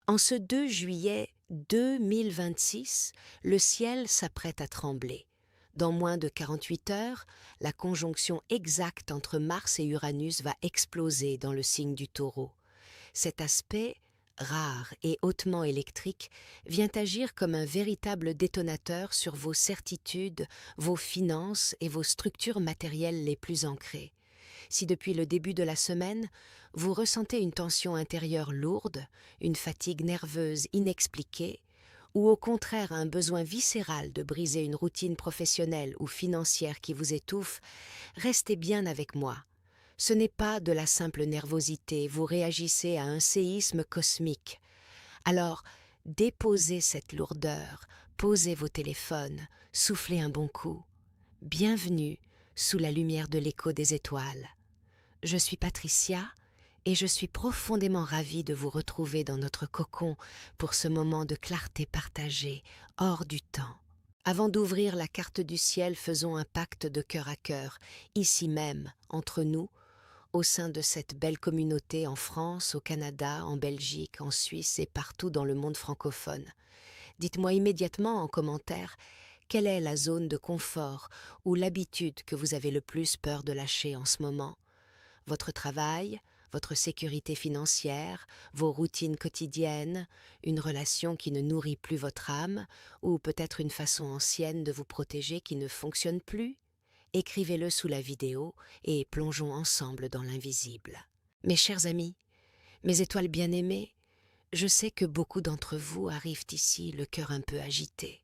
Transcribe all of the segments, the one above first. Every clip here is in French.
En ce 2 juillet 2026, le ciel s'apprête à trembler. Dans moins de 48 heures, la conjonction exacte entre Mars et Uranus va exploser dans le signe du Taureau. Cet aspect, rare et hautement électrique, vient agir comme un véritable détonateur sur vos certitudes, vos finances et vos structures matérielles les plus ancrées. Si depuis le début de la semaine, vous ressentez une tension intérieure lourde, une fatigue nerveuse inexpliquée, ou au contraire un besoin viscéral de briser une routine professionnelle ou financière qui vous étouffe, restez bien avec moi. Ce n'est pas de la simple nervosité, vous réagissez à un séisme cosmique. Alors, déposez cette lourdeur, posez vos téléphones, soufflez un bon coup. Bienvenue sous la lumière de l'écho des étoiles. Je suis Patricia et je suis profondément ravie de vous retrouver dans notre cocon pour ce moment de clarté partagée, hors du temps. Avant d'ouvrir la carte du ciel, faisons un pacte de cœur à cœur, ici même, entre nous, au sein de cette belle communauté en France, au Canada, en Belgique, en Suisse et partout dans le monde francophone. Dites-moi immédiatement en commentaire quelle est la zone de confort ou l'habitude que vous avez le plus peur de lâcher en ce moment. Votre travail, votre sécurité financière, vos routines quotidiennes, une relation qui ne nourrit plus votre âme, ou peut-être une façon ancienne de vous protéger qui ne fonctionne plus? Écrivez-le sous la vidéo et plongeons ensemble dans l'invisible. Mes chers amis, mes étoiles bien-aimées, je sais que beaucoup d'entre vous arrivent ici le cœur un peu agité.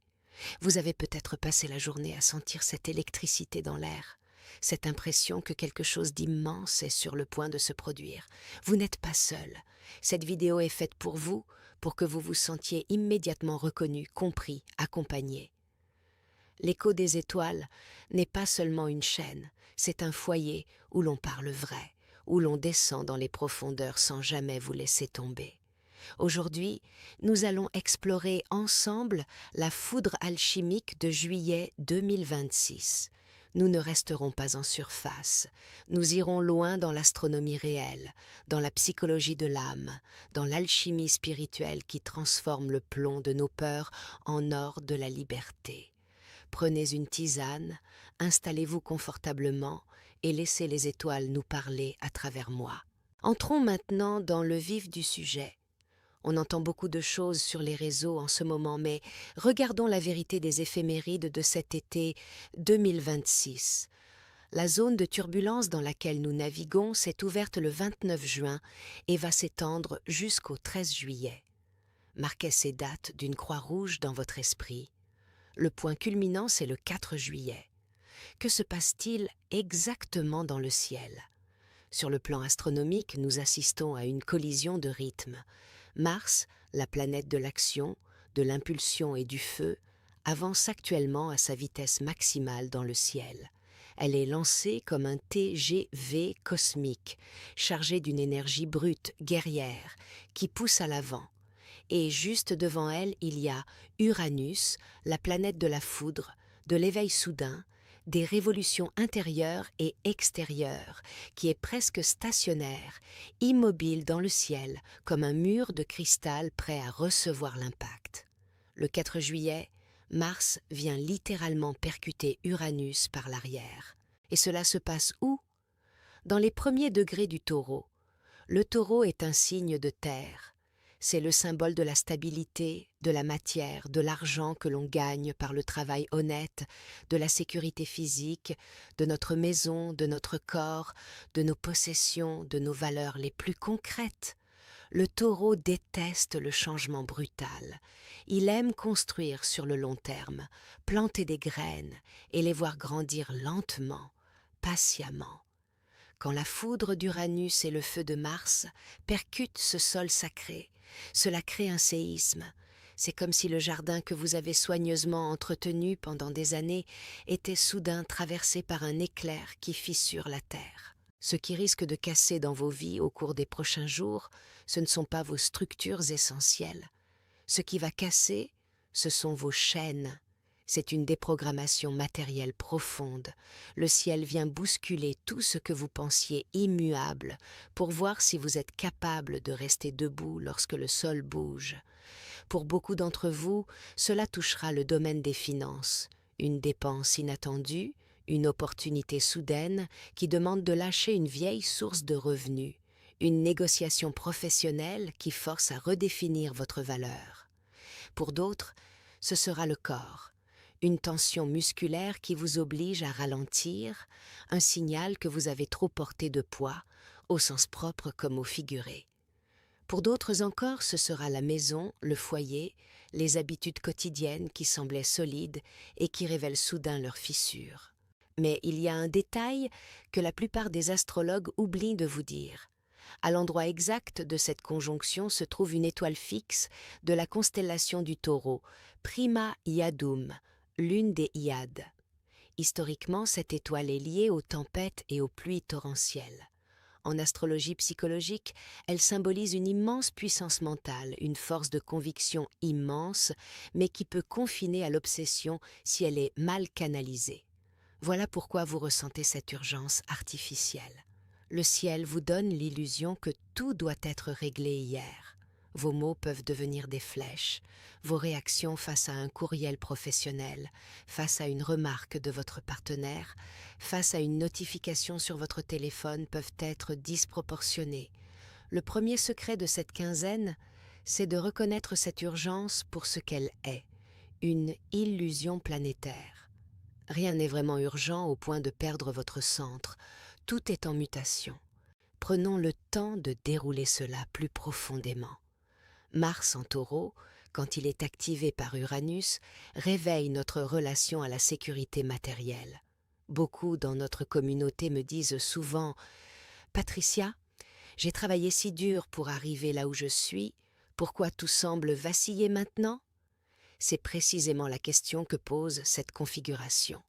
Vous avez peut-être passé la journée à sentir cette électricité dans l'air, cette impression que quelque chose d'immense est sur le point de se produire. Vous n'êtes pas seul. Cette vidéo est faite pour que vous vous sentiez immédiatement reconnu, compris, accompagné. L'écho des étoiles n'est pas seulement une chaîne, c'est un foyer où l'on parle vrai, où l'on descend dans les profondeurs sans jamais vous laisser tomber. Aujourd'hui, nous allons explorer ensemble la foudre alchimique de juillet 2026. Nous ne resterons pas en surface, nous irons loin dans l'astronomie réelle, dans la psychologie de l'âme, dans l'alchimie spirituelle qui transforme le plomb de nos peurs en or de la liberté. Prenez une tisane, installez-vous confortablement et laissez les étoiles nous parler à travers moi. Entrons maintenant dans le vif du sujet. On entend beaucoup de choses sur les réseaux en ce moment, mais regardons la vérité des éphémérides de cet été 2026. La zone de turbulence dans laquelle nous naviguons s'est ouverte le 29 juin et va s'étendre jusqu'au 13 juillet. Marquez ces dates d'une croix rouge dans votre esprit. Le point culminant, c'est le 4 juillet. Que se passe-t-il exactement dans le ciel? Sur le plan astronomique, nous assistons à une collision de rythmes. Mars, la planète de l'action, de l'impulsion et du feu, avance actuellement à sa vitesse maximale dans le ciel. Elle est lancée comme un TGV cosmique, chargé d'une énergie brute, guerrière, qui pousse à l'avant. Et juste devant elle, il y a Uranus, la planète de la foudre, de l'éveil soudain, des révolutions intérieures et extérieures, qui est presque stationnaire, immobile dans le ciel, comme un mur de cristal prêt à recevoir l'impact. Le 4 juillet, Mars vient littéralement percuter Uranus par l'arrière. Et cela se passe où? Dans les premiers degrés du Taureau. Le Taureau est un signe de terre. C'est le symbole de la stabilité, de la matière, de l'argent que l'on gagne par le travail honnête, de la sécurité physique, de notre maison, de notre corps, de nos possessions, de nos valeurs les plus concrètes. Le Taureau déteste le changement brutal. Il aime construire sur le long terme, planter des graines et les voir grandir lentement, patiemment. Quand la foudre d'Uranus et le feu de Mars percutent ce sol sacré, cela crée un séisme. C'est comme si le jardin que vous avez soigneusement entretenu pendant des années était soudain traversé par un éclair qui fissure la terre. Ce qui risque de casser dans vos vies au cours des prochains jours, ce ne sont pas vos structures essentielles. Ce qui va casser, ce sont vos chaînes, C'est une déprogrammation matérielle profonde. Le ciel vient bousculer tout ce que vous pensiez immuable pour voir si vous êtes capable de rester debout lorsque le sol bouge. Pour beaucoup d'entre vous, cela touchera le domaine des finances, une dépense inattendue, une opportunité soudaine qui demande de lâcher une vieille source de revenus, une négociation professionnelle qui force à redéfinir votre valeur. Pour d'autres, ce sera le corps, une tension musculaire qui vous oblige à ralentir, un signal que vous avez trop porté de poids, au sens propre comme au figuré. Pour d'autres encore, ce sera la maison, le foyer, les habitudes quotidiennes qui semblaient solides et qui révèlent soudain leurs fissures. Mais il y a un détail que la plupart des astrologues oublient de vous dire. À l'endroit exact de cette conjonction se trouve une étoile fixe de la constellation du Taureau, Prima Iadum, l'une des Iades. Historiquement, cette étoile est liée aux tempêtes et aux pluies torrentielles. En astrologie psychologique, elle symbolise une immense puissance mentale, une force de conviction immense, mais qui peut confiner à l'obsession si elle est mal canalisée. Voilà pourquoi vous ressentez cette urgence artificielle. Le ciel vous donne l'illusion que tout doit être réglé hier. Vos mots peuvent devenir des flèches, vos réactions face à un courriel professionnel, face à une remarque de votre partenaire, face à une notification sur votre téléphone peuvent être disproportionnées. Le premier secret de cette quinzaine, c'est de reconnaître cette urgence pour ce qu'elle est, une illusion planétaire. Rien n'est vraiment urgent au point de perdre votre centre, tout est en mutation. Prenons le temps de dérouler cela plus profondément. Mars en Taureau, quand il est activé par Uranus, réveille notre relation à la sécurité matérielle. Beaucoup dans notre communauté me disent souvent « Patricia, j'ai travaillé si dur pour arriver là où je suis, pourquoi tout semble vaciller maintenant ?» C'est précisément la question que pose cette configuration.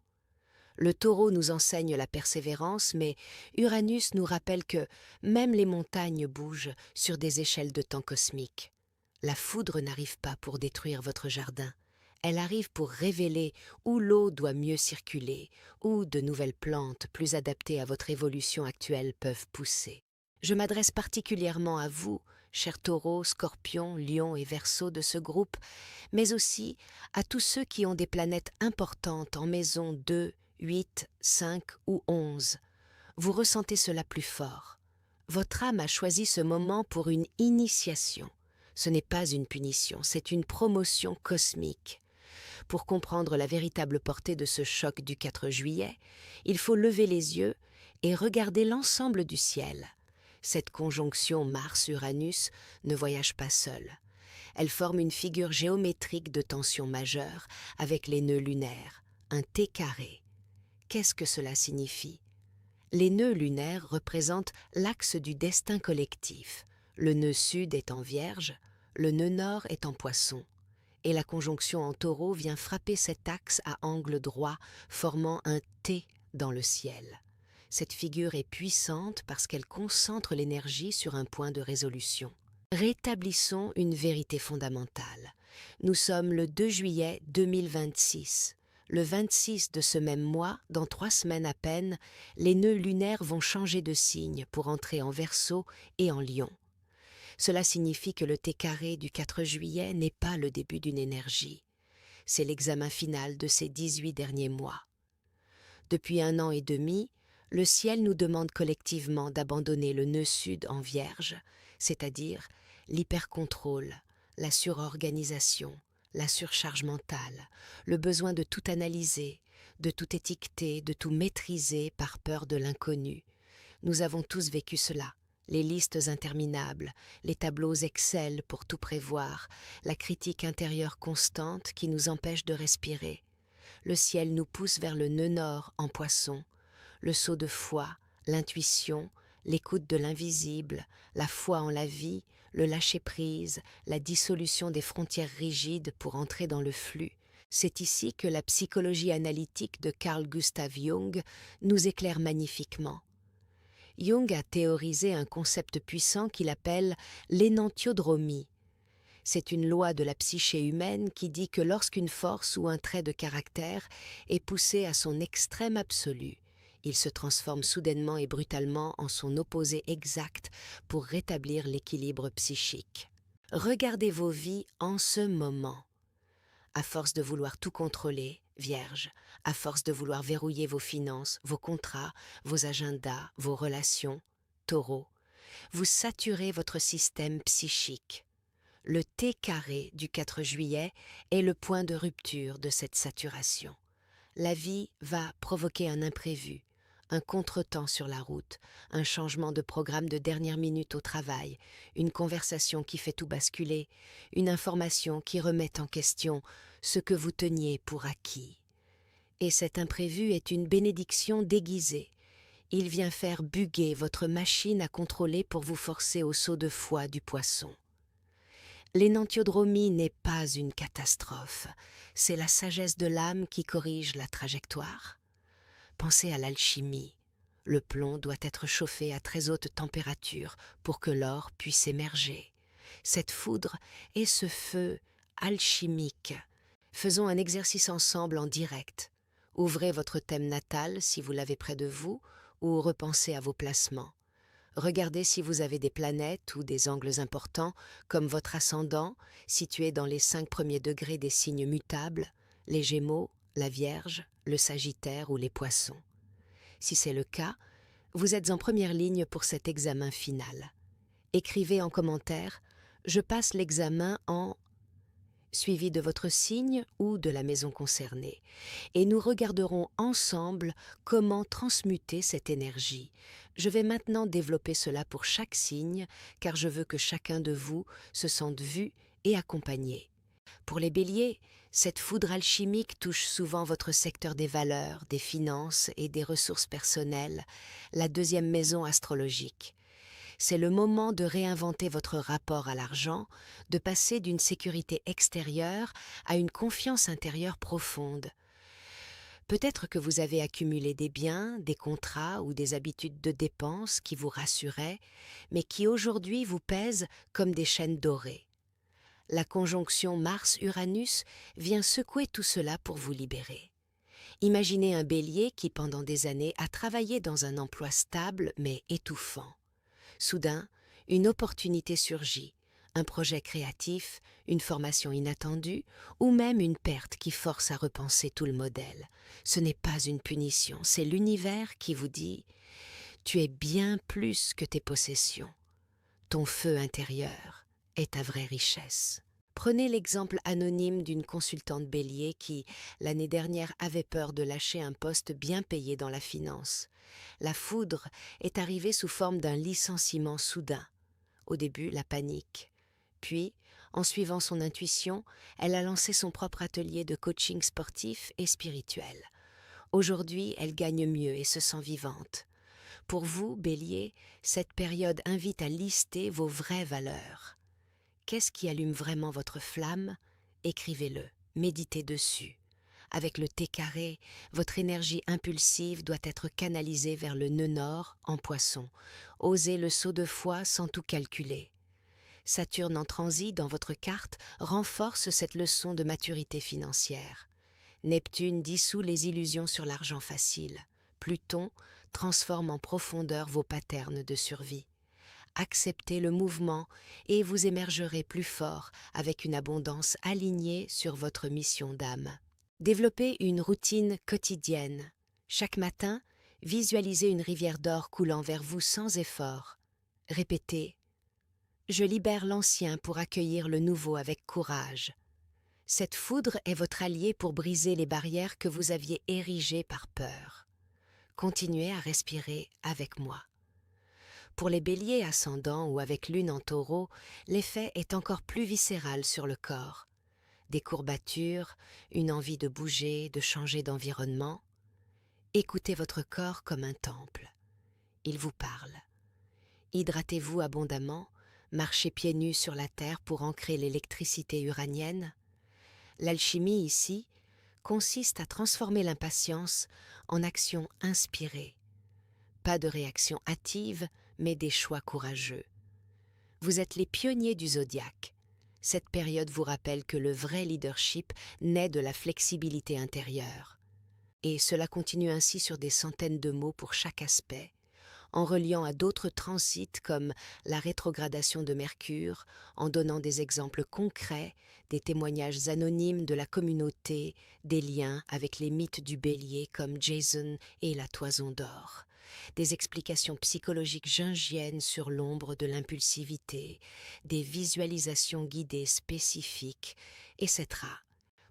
Le Taureau nous enseigne la persévérance, mais Uranus nous rappelle que même les montagnes bougent sur des échelles de temps cosmiques. La foudre n'arrive pas pour détruire votre jardin. Elle arrive pour révéler où l'eau doit mieux circuler, où de nouvelles plantes plus adaptées à votre évolution actuelle peuvent pousser. Je m'adresse particulièrement à vous, chers taureaux, scorpions, lions et verseaux de ce groupe, mais aussi à tous ceux qui ont des planètes importantes en maison 2, 8, 5 ou 11. Vous ressentez cela plus fort. Votre âme a choisi ce moment pour une initiation. Ce n'est pas une punition, c'est une promotion cosmique. Pour comprendre la véritable portée de ce choc du 4 juillet, il faut lever les yeux et regarder l'ensemble du ciel. Cette conjonction Mars-Uranus ne voyage pas seule. Elle forme une figure géométrique de tension majeure avec les nœuds lunaires, un T carré. Qu'est-ce que cela signifie? Les nœuds lunaires représentent l'axe du destin collectif. Le nœud sud est en Vierge, le nœud nord est en Poisson. Et la conjonction en Taureau vient frapper cet axe à angle droit, formant un T dans le ciel. Cette figure est puissante parce qu'elle concentre l'énergie sur un point de résolution. Rétablissons une vérité fondamentale. Nous sommes le 2 juillet 2026. Le 26 de ce même mois, dans 3 semaines à peine, les nœuds lunaires vont changer de signe pour entrer en Verseau et en Lion. Cela signifie que le T carré du 4 juillet n'est pas le début d'une énergie. C'est l'examen final de ces 18 derniers mois. Depuis 1 an et demi, le ciel nous demande collectivement d'abandonner le nœud sud en Vierge, c'est-à-dire l'hypercontrôle, la surorganisation, la surcharge mentale, le besoin de tout analyser, de tout étiqueter, de tout maîtriser par peur de l'inconnu. Nous avons tous vécu cela. Les listes interminables, les tableaux Excel pour tout prévoir, la critique intérieure constante qui nous empêche de respirer. Le ciel nous pousse vers le nœud nord en Poisson, le saut de foi, l'intuition, l'écoute de l'invisible, la foi en la vie, le lâcher-prise, la dissolution des frontières rigides pour entrer dans le flux. C'est ici que la psychologie analytique de Carl Gustav Jung nous éclaire magnifiquement. Jung a théorisé un concept puissant qu'il appelle l'énantiodromie. C'est une loi de la psyché humaine qui dit que lorsqu'une force ou un trait de caractère est poussé à son extrême absolu, il se transforme soudainement et brutalement en son opposé exact pour rétablir l'équilibre psychique. Regardez vos vies en ce moment. À force de vouloir tout contrôler, Vierge, à force de vouloir verrouiller vos finances, vos contrats, vos agendas, vos relations, Taureau, vous saturez votre système psychique. Le T carré du 4 juillet est le point de rupture de cette saturation. La vie va provoquer un imprévu, un contretemps sur la route, un changement de programme de dernière minute au travail, une conversation qui fait tout basculer, une information qui remet en question ce que vous teniez pour acquis. Et cet imprévu est une bénédiction déguisée. Il vient faire buguer votre machine à contrôler pour vous forcer au saut de foi du poisson. L'énantiodromie n'est pas une catastrophe, c'est la sagesse de l'âme qui corrige la trajectoire. Pensez à l'alchimie. Le plomb doit être chauffé à très haute température pour que l'or puisse émerger. Cette foudre est ce feu alchimique. Faisons un exercice ensemble en direct. Ouvrez votre thème natal si vous l'avez près de vous ou repensez à vos placements. Regardez si vous avez des planètes ou des angles importants, comme votre ascendant, situé dans les 5 premiers degrés des signes mutables, les Gémeaux, la Vierge, le Sagittaire ou les Poissons. Si c'est le cas, vous êtes en première ligne pour cet examen final. Écrivez en commentaire « Je passe l'examen en… » suivi de votre signe ou de la maison concernée, et nous regarderons ensemble comment transmuter cette énergie. Je vais maintenant développer cela pour chaque signe, car je veux que chacun de vous se sente vu et accompagné. Pour les béliers, cette foudre alchimique touche souvent votre secteur des valeurs, des finances et des ressources personnelles, la deuxième maison astrologique. C'est le moment de réinventer votre rapport à l'argent, de passer d'une sécurité extérieure à une confiance intérieure profonde. Peut-être que vous avez accumulé des biens, des contrats ou des habitudes de dépenses qui vous rassuraient, mais qui aujourd'hui vous pèsent comme des chaînes dorées. La conjonction Mars-Uranus vient secouer tout cela pour vous libérer. Imaginez un bélier qui, pendant des années, a travaillé dans un emploi stable mais étouffant. Soudain, une opportunité surgit, un projet créatif, une formation inattendue ou même une perte qui force à repenser tout le modèle. Ce n'est pas une punition, c'est l'univers qui vous dit « Tu es bien plus que tes possessions. Ton feu intérieur est ta vraie richesse. » Prenez l'exemple anonyme d'une consultante bélier qui, l'année dernière, avait peur de lâcher un poste bien payé dans la finance. La foudre est arrivée sous forme d'un licenciement soudain. Au début, la panique. Puis, en suivant son intuition, elle a lancé son propre atelier de coaching sportif et spirituel. Aujourd'hui, elle gagne mieux et se sent vivante. Pour vous, Bélier, cette période invite à lister vos vraies valeurs. Qu'est-ce qui allume vraiment votre flamme? Écrivez-le, méditez dessus. Avec le T carré, votre énergie impulsive doit être canalisée vers le nœud nord en Poisson. Osez le saut de foi sans tout calculer. Saturne en transit dans votre carte renforce cette leçon de maturité financière. Neptune dissout les illusions sur l'argent facile. Pluton transforme en profondeur vos patterns de survie. Acceptez le mouvement et vous émergerez plus fort avec une abondance alignée sur votre mission d'âme. Développez une routine quotidienne. Chaque matin, visualisez une rivière d'or coulant vers vous sans effort. Répétez « Je libère l'ancien pour accueillir le nouveau avec courage ». Cette foudre est votre allié pour briser les barrières que vous aviez érigées par peur. Continuez à respirer avec moi. Pour les béliers ascendants ou avec lune en taureau, l'effet est encore plus viscéral sur le corps. Des courbatures, une envie de bouger, de changer d'environnement. Écoutez votre corps comme un temple. Il vous parle. Hydratez-vous abondamment, marchez pieds nus sur la terre pour ancrer l'électricité uranienne. L'alchimie ici consiste à transformer l'impatience en action inspirée. Pas de réaction hâtive, mais des choix courageux. Vous êtes les pionniers du zodiaque. Cette période vous rappelle que le vrai leadership naît de la flexibilité intérieure. Et cela continue ainsi sur des centaines de mots pour chaque aspect, en reliant à d'autres transits comme la rétrogradation de Mercure, en donnant des exemples concrets, des témoignages anonymes de la communauté, des liens avec les mythes du bélier comme Jason et la toison d'or, des explications psychologiques jungiennes sur l'ombre de l'impulsivité, des visualisations guidées spécifiques, etc.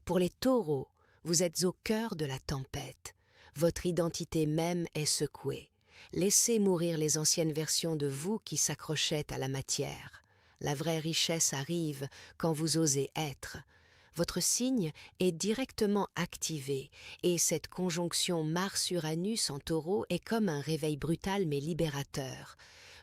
Pour les taureaux, vous êtes au cœur de la tempête. Votre identité même est secouée. Laissez mourir les anciennes versions de vous qui s'accrochaient à la matière. La vraie richesse arrive quand vous osez être. Votre signe est directement activé et cette conjonction Mars-Uranus en taureau est comme un réveil brutal mais libérateur.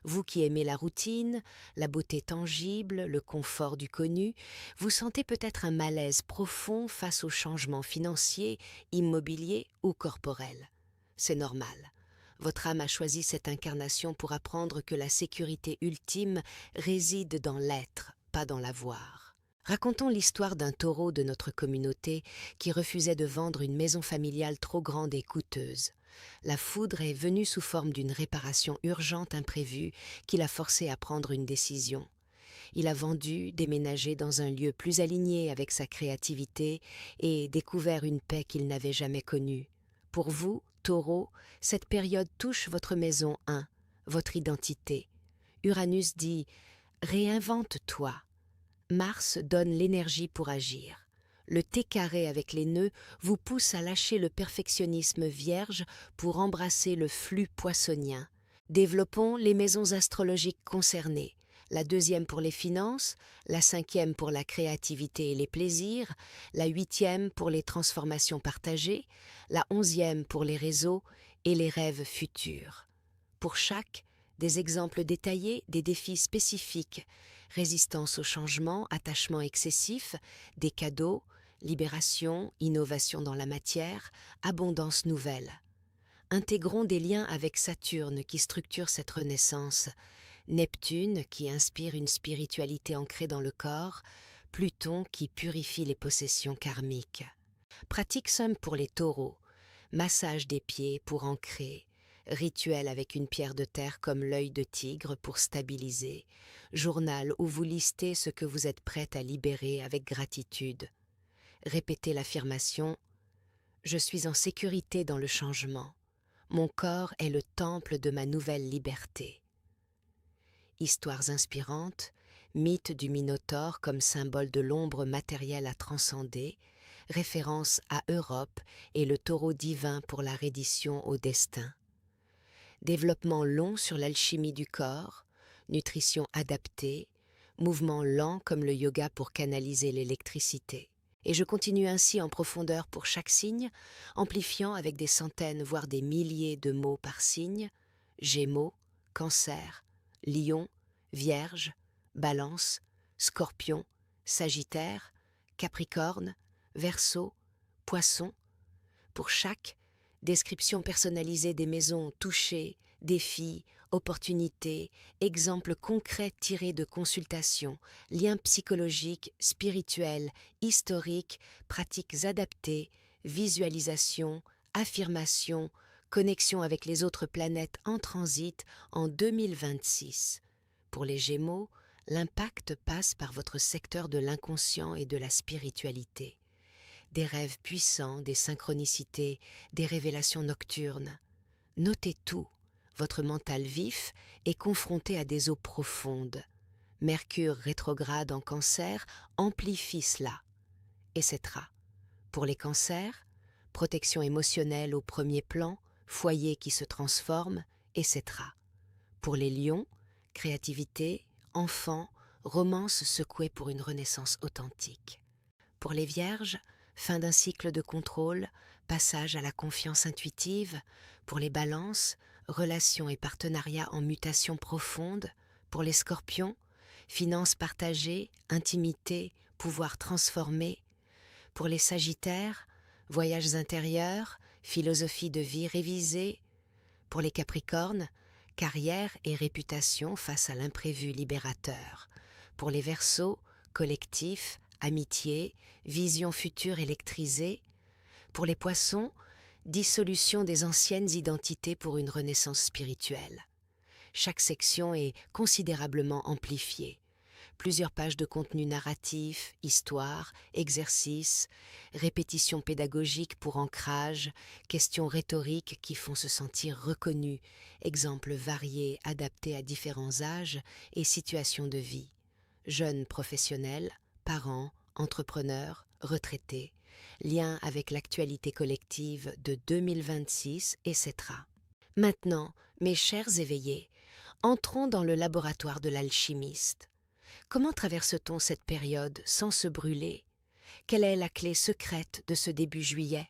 Vous qui aimez la routine, la beauté tangible, le confort du connu, vous sentez peut-être un malaise profond face aux changements financiers, immobiliers ou corporels. C'est normal. Votre âme a choisi cette incarnation pour apprendre que la sécurité ultime réside dans l'être, pas dans l'avoir. Racontons l'histoire d'un taureau de notre communauté qui refusait de vendre une maison familiale trop grande et coûteuse. La foudre est venue sous forme d'une réparation urgente imprévue qui l'a forcé à prendre une décision. Il a vendu, déménagé dans un lieu plus aligné avec sa créativité et découvert une paix qu'il n'avait jamais connue. Pour vous, Taureau, cette période touche votre maison 1, votre identité. Uranus dit « Réinvente-toi ». Mars donne l'énergie pour agir. Le T carré avec les nœuds vous pousse à lâcher le perfectionnisme vierge pour embrasser le flux poissonien. Développons les maisons astrologiques concernées. La 2e pour les finances, la 5e pour la créativité et les plaisirs, la 8e pour les transformations partagées, la 11e pour les réseaux et les rêves futurs. Pour chaque, des exemples détaillés, des défis spécifiques, résistance au changement, attachement excessif, des cadeaux, libération, innovation dans la matière, abondance nouvelle. Intégrons des liens avec Saturne qui structure cette renaissance, Neptune qui inspire une spiritualité ancrée dans le corps, Pluton qui purifie les possessions karmiques. Pratique simple pour les taureaux, massage des pieds pour ancrer, rituel avec une pierre de terre comme l'œil de tigre pour stabiliser, journal où vous listez ce que vous êtes prête à libérer avec gratitude. Répétez l'affirmation « Je suis en sécurité dans le changement. Mon corps est le temple de ma nouvelle liberté. » Histoires inspirantes, mythe du Minotaure comme symbole de l'ombre matérielle à transcender, référence à Europe et le taureau divin pour la reddition au destin. Développement long sur l'alchimie du corps, nutrition adaptée, mouvement lent comme le yoga pour canaliser l'électricité. Et je continue ainsi en profondeur pour chaque signe, amplifiant avec des centaines voire des milliers de mots par signe, Gémeaux, Cancer, Lion, Vierge, Balance, Scorpion, Sagittaire, Capricorne, Verseau, Poisson. Pour chaque, description personnalisée des maisons touchées, défis, opportunités, exemples concrets tirés de consultations, liens psychologiques, spirituels, historiques, pratiques adaptées, visualisation, affirmation, connexion avec les autres planètes en transit en 2026. Pour les Gémeaux, l'impact passe par votre secteur de l'inconscient et de la spiritualité. Des rêves puissants, des synchronicités, des révélations nocturnes. Notez tout, votre mental vif est confronté à des eaux profondes. Mercure rétrograde en Cancer amplifie cela, etc. Pour les Cancers, protection émotionnelle au premier plan, foyer qui se transforme, etc. Pour les Lions, créativité, enfants, romance secouée pour une renaissance authentique. Pour les Vierges, fin d'un cycle de contrôle, passage à la confiance intuitive. Pour les Balances, relations et partenariats en mutation profonde. Pour les Scorpions, finances partagées, intimité, pouvoir transformé. Pour les Sagittaires, voyages intérieurs, philosophie de vie révisée. Pour les Capricornes, carrière et réputation face à l'imprévu libérateur. Pour les Verseaux, collectif, amitié, vision future électrisée. Pour les poissons, dissolution des anciennes identités pour une renaissance spirituelle. Chaque section est considérablement amplifiée. Plusieurs pages de contenu narratif, histoire, exercices, répétitions pédagogiques pour ancrage, questions rhétoriques qui font se sentir reconnus, exemples variés adaptés à différents âges et situations de vie. Jeunes professionnels, parents, entrepreneurs, retraités, lien avec l'actualité collective de 2026, etc. Maintenant, mes chers éveillés, entrons dans le laboratoire de l'alchimiste. Comment traverse-t-on cette période sans se brûler? Quelle est la clé secrète de ce début juillet?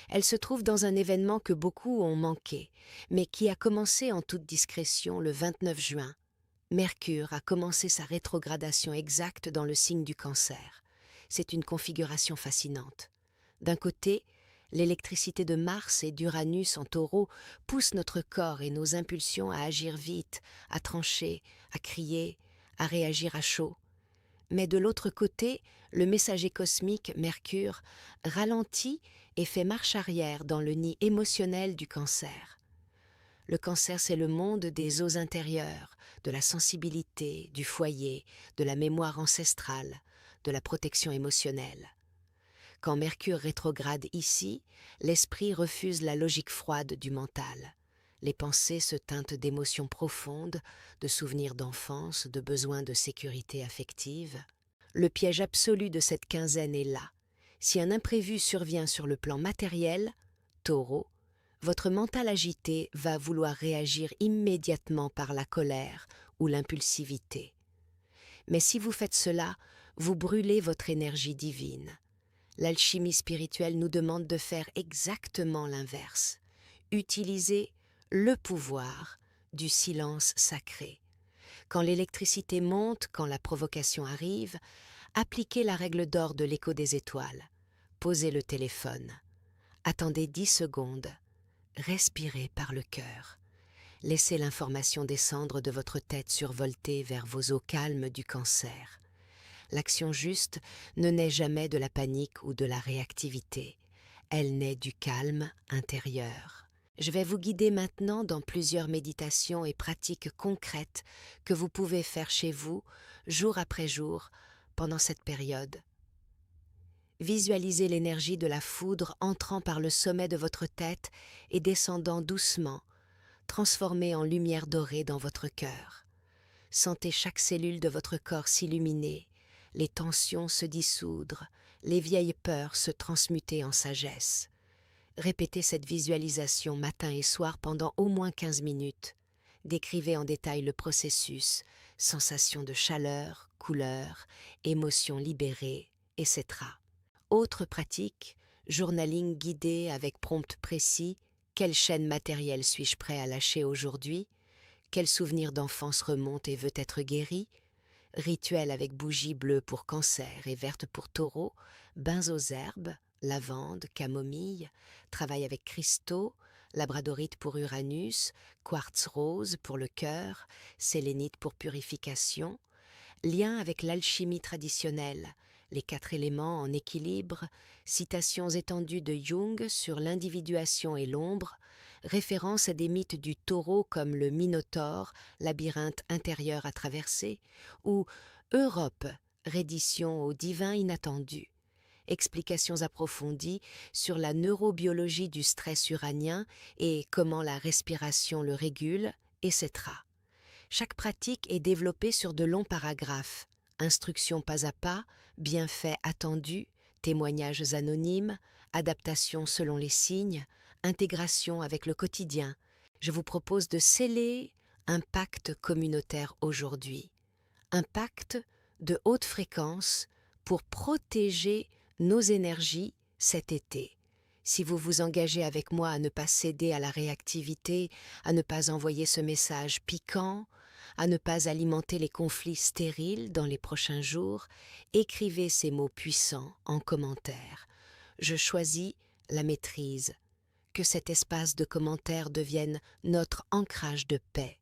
Elle se trouve dans un événement que beaucoup ont manqué, mais qui a commencé en toute discrétion le 29 juin. Mercure a commencé sa rétrogradation exacte dans le signe du Cancer. C'est une configuration fascinante. D'un côté, l'électricité de Mars et d'Uranus en Taureau pousse notre corps et nos impulsions à agir vite, à trancher, à crier, à réagir à chaud. Mais de l'autre côté, le messager cosmique, Mercure, ralentit et fait marche arrière dans le nid émotionnel du Cancer. Le Cancer, c'est le monde des eaux intérieures, de la sensibilité, du foyer, de la mémoire ancestrale, de la protection émotionnelle. Quand Mercure rétrograde ici, l'esprit refuse la logique froide du mental. Les pensées se teintent d'émotions profondes, de souvenirs d'enfance, de besoins de sécurité affective. Le piège absolu de cette quinzaine est là. Si un imprévu survient sur le plan matériel, Taureau, votre mental agité va vouloir réagir immédiatement par la colère ou l'impulsivité. Mais si vous faites cela, vous brûlez votre énergie divine. L'alchimie spirituelle nous demande de faire exactement l'inverse. Utiliser le pouvoir du silence sacré. Quand l'électricité monte, quand la provocation arrive, appliquez la règle d'or de l'écho des étoiles. Posez le téléphone. Attendez 10 secondes. Respirez par le cœur. Laissez l'information descendre de votre tête survoltée vers vos eaux calmes du Cancer. L'action juste ne naît jamais de la panique ou de la réactivité. Elle naît du calme intérieur. Je vais vous guider maintenant dans plusieurs méditations et pratiques concrètes que vous pouvez faire chez vous, jour après jour, pendant cette période. Visualisez l'énergie de la foudre entrant par le sommet de votre tête et descendant doucement, transformée en lumière dorée dans votre cœur. Sentez chaque cellule de votre corps s'illuminer, les tensions se dissoudre, les vieilles peurs se transmuter en sagesse. Répétez cette visualisation matin et soir pendant au moins 15 minutes. Décrivez en détail le processus, sensations de chaleur, couleur, émotions libérées, etc. Autre pratique, journaling guidé avec prompt précis. Quelle chaîne matérielle suis-je prêt à lâcher aujourd'hui? Quel souvenir d'enfance remonte et veut être guéri? Rituel avec bougies bleues pour Cancer et vertes pour Taureau, bains aux herbes, lavande, camomille, travail avec cristaux, labradorite pour Uranus, quartz rose pour le cœur, sélénite pour purification, lien avec l'alchimie traditionnelle, les 4 éléments en équilibre, citations étendues de Jung sur l'individuation et l'ombre, référence à des mythes du Taureau comme le Minotaure, labyrinthe intérieur à traverser, ou Europe, reddition au divin inattendu. Explications approfondies sur la neurobiologie du stress uranien et comment la respiration le régule, etc. Chaque pratique est développée sur de longs paragraphes, instructions pas à pas, bienfaits attendus, témoignages anonymes, adaptation selon les signes, intégration avec le quotidien. Je vous propose de sceller un pacte communautaire aujourd'hui, un pacte de haute fréquence pour protéger nos énergies cet été. Si vous vous engagez avec moi à ne pas céder à la réactivité, à ne pas envoyer ce message piquant, à ne pas alimenter les conflits stériles dans les prochains jours, écrivez ces mots puissants en commentaire. Je choisis la maîtrise. Que cet espace de commentaires devienne notre ancrage de paix.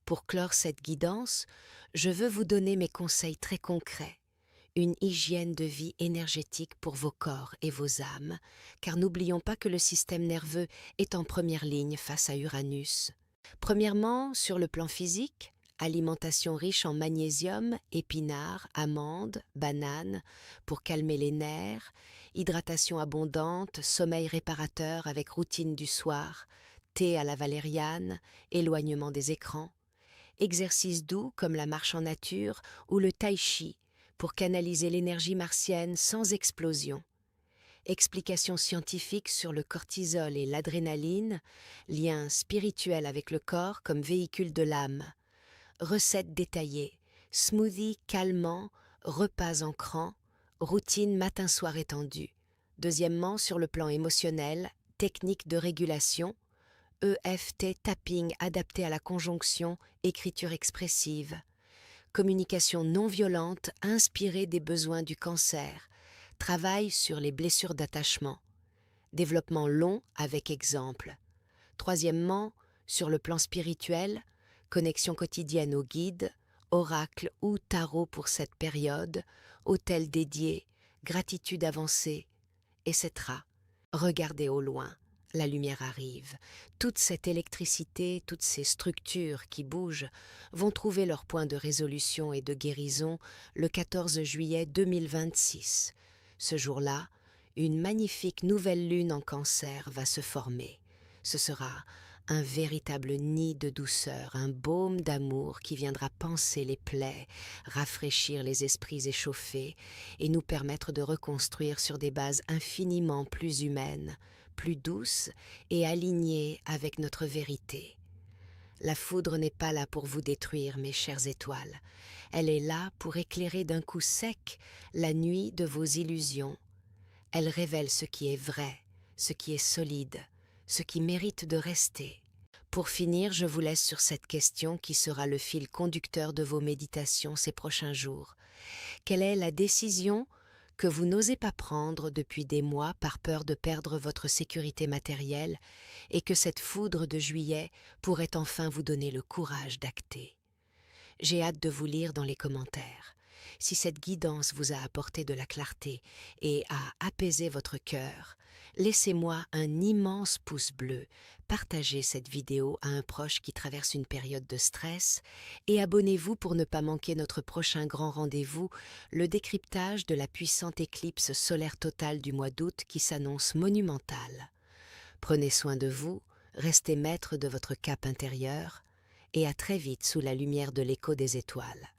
Pour clore cette guidance, je veux vous donner mes conseils très concrets. une hygiène de vie énergétique pour vos corps et vos âmes, car n'oublions pas que le système nerveux est en première ligne face à Uranus. Premièrement, sur le plan physique, alimentation riche en magnésium, épinards, amandes, bananes pour calmer les nerfs, hydratation abondante, sommeil réparateur avec routine du soir, thé à la valériane, éloignement des écrans, exercices doux comme la marche en nature ou le tai chi pour canaliser l'énergie martienne sans explosion. Explications scientifiques sur le cortisol et l'adrénaline, lien spirituel avec le corps comme véhicule de l'âme. Recettes détaillées, smoothie calmant, repas ancrant, routine matin-soir étendue. Deuxièmement, sur le plan émotionnel, technique de régulation, EFT tapping adapté à la conjonction, écriture expressive. Communication non violente inspirée des besoins du cancer. Travail sur les blessures d'attachement. Développement long avec exemple. Troisièmement, sur le plan spirituel, connexion quotidienne au guide, oracle ou tarot pour cette période, hôtel dédié, gratitude avancée, etc. Regardez au loin, la lumière arrive. Toute cette électricité, toutes ces structures qui bougent vont trouver leur point de résolution et de guérison le 14 juillet 2026. Ce jour-là, une magnifique nouvelle lune en Cancer va se former. Ce sera un véritable nid de douceur, un baume d'amour qui viendra panser les plaies, rafraîchir les esprits échauffés et nous permettre de reconstruire sur des bases infiniment plus humaines, plus douces et alignées avec notre vérité. La foudre n'est pas là pour vous détruire, mes chères étoiles. Elle est là pour éclairer d'un coup sec la nuit de vos illusions. Elle révèle ce qui est vrai, ce qui est solide, ce qui mérite de rester. Pour finir, je vous laisse sur cette question qui sera le fil conducteur de vos méditations ces prochains jours. Quelle est la décision que vous n'osez pas prendre depuis des mois par peur de perdre votre sécurité matérielle et que cette foudre de juillet pourrait enfin vous donner le courage d'acter? J'ai hâte de vous lire dans les commentaires. Si cette guidance vous a apporté de la clarté et a apaisé votre cœur, laissez-moi un immense pouce bleu, partagez cette vidéo à un proche qui traverse une période de stress et abonnez-vous pour ne pas manquer notre prochain grand rendez-vous, le décryptage de la puissante éclipse solaire totale du mois d'août qui s'annonce monumentale. Prenez soin de vous, restez maître de votre cap intérieur et à très vite sous la lumière de l'écho des étoiles.